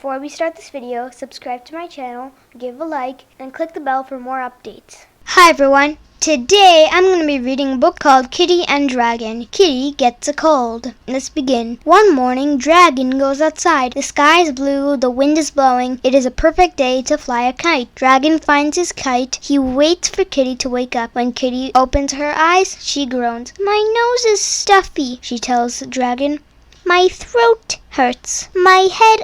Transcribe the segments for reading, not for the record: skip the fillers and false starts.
Before we start this video, subscribe to my channel, give a like, and click the bell for more updates. Hi everyone! Today I'm going to be reading a book called Kitty and Dragon. Kitty Gets a Cold. Let's begin. One morning, Dragon goes outside. The sky is blue, the wind is blowing. It is a perfect day to fly a kite. Dragon finds his kite. He waits for Kitty to wake up. When Kitty opens her eyes, she groans. "My nose is stuffy," she tells Dragon. "My throat hurts. My head,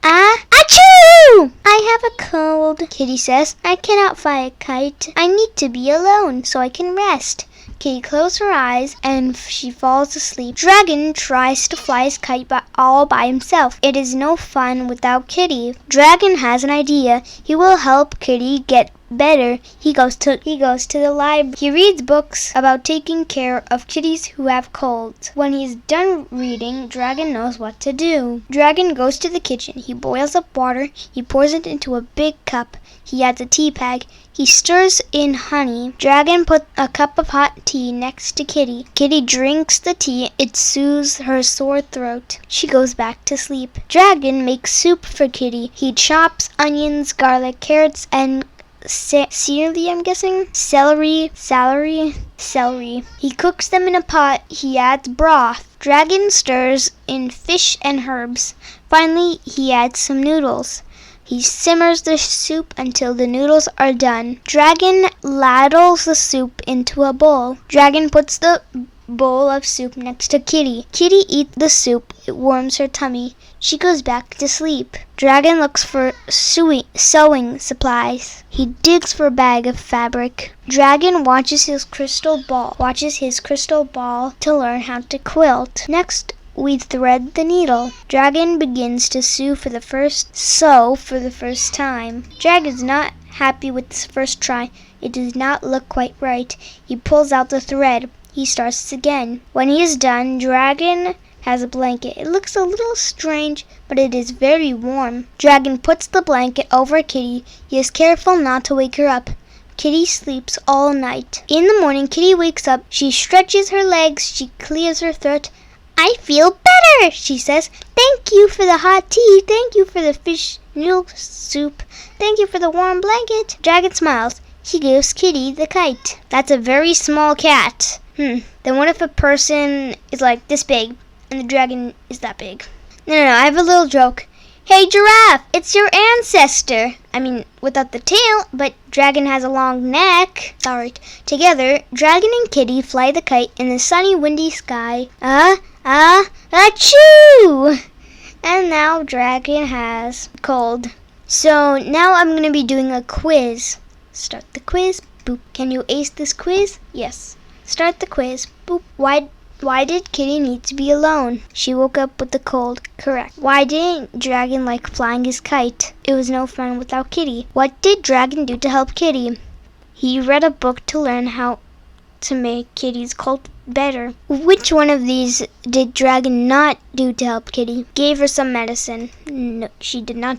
achoo! I have a cold," Kitty says. "I cannot fly a kite. I need to be alone so I can rest." Kitty closes her eyes and she falls asleep. Dragon tries to fly his kite all by himself. It is no fun without Kitty. Dragon has an idea. He will help Kitty get better. He goes to the library. He reads books about taking care of kitties who have colds. When he's done reading, Dragon knows what to do. Dragon goes to the kitchen. He boils up water. He pours it into a big cup. He adds a tea bag. He stirs in honey. Dragon puts a cup of hot tea next to Kitty. Kitty drinks the tea. It soothes her sore throat. She goes back to sleep. Dragon makes soup for Kitty. He chops onions, garlic, carrots, and celery. He cooks them in a pot. He adds broth. Dragon stirs in fish and herbs. Finally, he adds some noodles. He simmers the soup until the noodles are done. Dragon ladles the soup into a bowl. Dragon puts the bowl of soup next to Kitty. Kitty eats the soup. It warms her tummy. She goes back to sleep. Dragon looks for sewing supplies. He digs for a bag of fabric. Dragon watches his crystal ball to learn how to quilt. Next, we thread the needle. Dragon begins to sew for the first time. Dragon's not happy with his first try. It does not look quite right. He pulls out the thread. He starts again. When he is done, Dragon has a blanket. It looks a little strange, but it is very warm. Dragon puts the blanket over Kitty. He is careful not to wake her up. Kitty sleeps all night. In the morning, Kitty wakes up. She stretches her legs. She clears her throat. "I feel better," she says. "Thank you for the hot tea. Thank you for the fish noodle soup. Thank you for the warm blanket." Dragon smiles. He gives Kitty the kite. That's a very small cat. Then what if a person is like this big and the dragon is that big? No, I have a little joke. "Hey giraffe, it's your ancestor." I mean, without the tail, but dragon has a long neck. Sorry. Together, Dragon and Kitty fly the kite in the sunny, windy sky. Achoo! And now Dragon has cold. So now I'm going to be doing a quiz. Start the quiz. Boop. Can you ace this quiz? Yes. Start the quiz. Boop. Why did Kitty need to be alone? She woke up with the cold. Correct. Why didn't Dragon like flying his kite? It was no fun without Kitty. What did Dragon do to help Kitty? He read a book to learn how to make Kitty's cold better. Which one of these did Dragon not do to help Kitty? Gave her some medicine. No, she did not.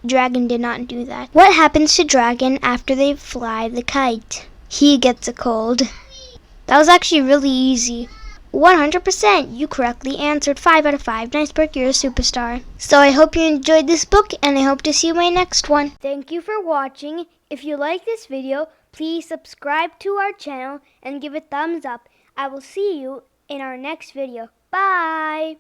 Dragon did not do that. What happens to Dragon after they fly the kite? He gets a cold. That was actually really easy. 100%! You correctly answered 5 out of 5. Nice work, you're a superstar. So I hope you enjoyed this book, and I hope to see you in my next one. Thank you for watching. If you like this video, please subscribe to our channel and give a thumbs up. I will see you in our next video. Bye!